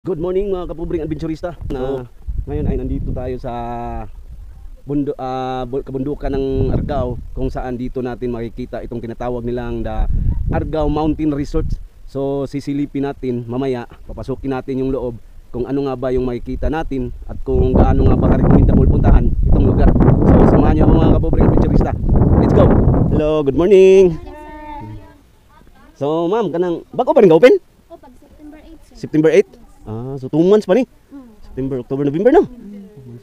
Good morning mga kapubring adventurista. Ngayon ay nandito tayo sa kabundukan ng Argao, kung saan dito natin makikita itong tinatawag nilang the Argao Mountain Resort. So sisilipin natin mamaya, papasukin natin yung loob kung ano nga ba yung makikita natin at kung gaano nga ba ka-recommendable puntahan itong lugar. So samahan niyo ako mga kapubring adventurista. Let's go. Hello, good morning. So ma'am, kanang bago pa rin ka-open? O, pag September 8. September 8? So 2 months pa ni. September, October, November no?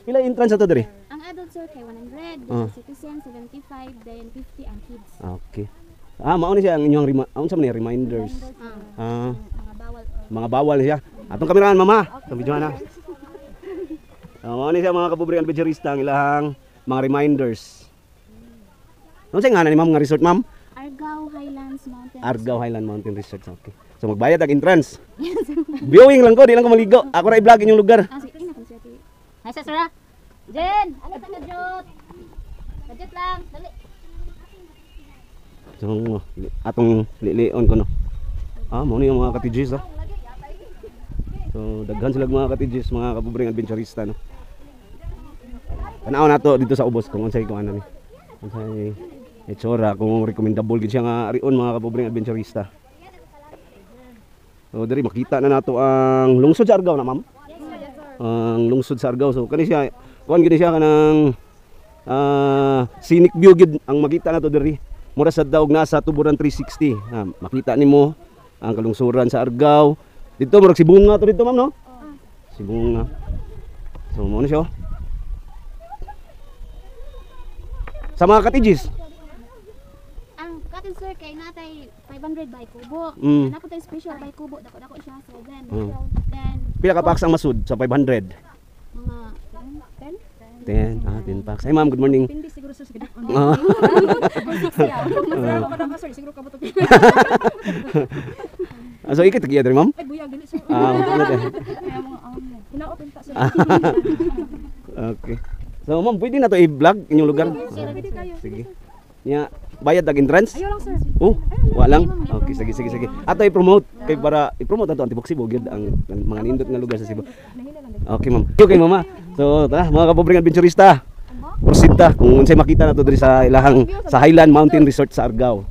Pila entrance ato diri? Ang adult sir kay 100, citizen 75, then 50 ang kids. Okay. Mao ni siya ang inyong sa man reminders. Mga bawal siya. Atong kamerahan mama. Itong video na. Mao ni siya mga kapubring adventurista ang ilang mga reminders. Ano sa ngalan ni ma'am nga resort ma'am? Argao Highlands Mountain. Argao Highland Mountain Resort. Okay. So magbayad ang entrance. Viewing lang ko, di lang ko maligo. Ako ra i-vlog inyong lugar. Sige na kung siya. Ay sa sura. Jen, ano ta kadjot? Kadjot lang, dali. So atong lilion ko no. Mao ni yung mga cottages oh. So daghan sila mga cottages, mga kapubring adventurista no. Tanaw nato dito sa ubos kung unsay kuan ni. Unsay itsura, kung recommendable gid siya nga rion mga kapubring adventurista. So diri makita na nato ang lungsod sa Argao na ma'am. Ang lungsod sa Argao. So kani siya, kuan gid siya kanang scenic view gid ang makita nato diri. Mura sa daog nasa tuburan 360. Makita nimo ang kalungsuran sa Argao. Dito murag Sibunga to dito ma'am no? Sibunga. So mo na siya. Sa mga cottages. Ang cottage sir kay natay 500 by kubo. Nako tay special by kubo, dako siya 7. Then Pila ka packs ang masud sa 500? mga 10. 10 packs. Hey ma'am, good morning. Hindi siguro sa siguro. Siguro ka buto. So ikit giya diri ma'am? Ay buya gali sir. Kaya mga Ina-open ta sir. Okay. So ma'am, pwede na to i-vlog inyong lugar? Pwede kayo. Sige. Nya bayad ang entrance? Ayaw lang sir. Wala lang. Okay, sige. Ato i-promote kay para i-promote ato Antibok Cebu gyud ang mga nindot nga lugar sa Cebu. Okay ma'am. Okay mama. So tara mga kapubring adventurista. Proceed ta kung unsay makita nato diri sa ilahang sa Highland Mountain Resort sa Argao.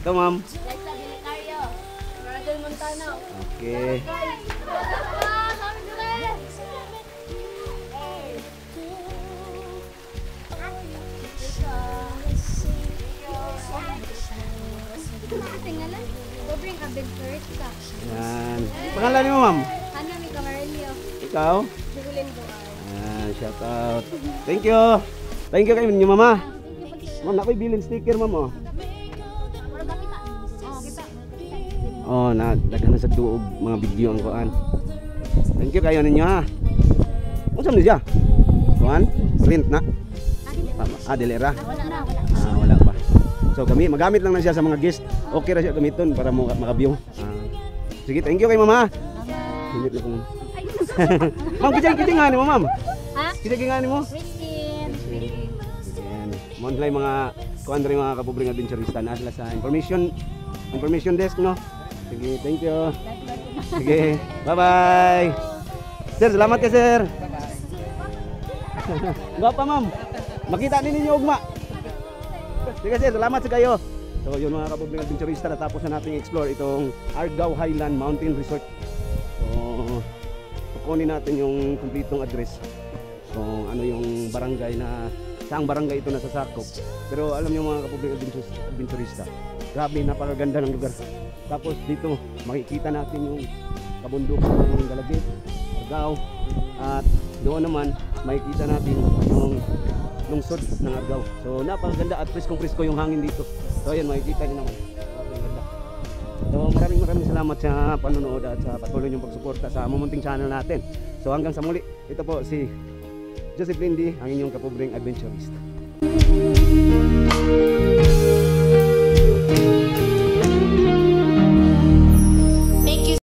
Ito ma'am. Okay. Tingnan. Sobring adventurous ka. Yan. Pangalan niyo ma'am? Hana mi Camarelio. Ikaw? Jugulin ko. Shout out. Thank you. Thank you kayo ninyo mama. Ma'am, nakoy bilin sticker ma'am oh. Daghan na sa duog mga video ang kuan. Thank you kayo ninyo ha. Unsa man siya? Kuan? Print na. Delera. Wala na. Wala pa. So kami magamit lang na siya sa mga guest. okay ra siya gamiton para mo maka-view. Sige, thank you kay mama. Init na ko. Ma'am, kitang nga ni mo, ma'am. Ha? Kitang nga ni mo. Christine. Ayan. Monthly mga kuan rin mga kapubring adventurista na sila sa information desk, no? Sige, thank you. Sige, bye-bye. Sir, salamat ka, sir. Gwapa, ma'am. Makita din ninyo ugma. Sige, sir, salamat sa kayo. So, yun mga kapubring adventurista, natapos na natin explore itong Argao Highland Mountain Resort. So, kukunin natin yung kumpletong address. Kung ano yung barangay na saang barangay ito nasasakop. Pero alam niyo mga kapubring adventurista, grabe, napakaganda ng lugar. Tapos dito makikita natin yung kabundukan ng Dalagit, Argao, at doon naman makikita natin yung lungsod ng Argao. So napakaganda at presko yung hangin dito. So ayan, makikita niyo naman. Napakaganda. So maraming salamat sa panonood at sa patuloy niyong pagsuporta sa Mumunting channel natin. So hanggang sa muli, ito po si Joseph Lindy, ang inyong kapubring adventurist.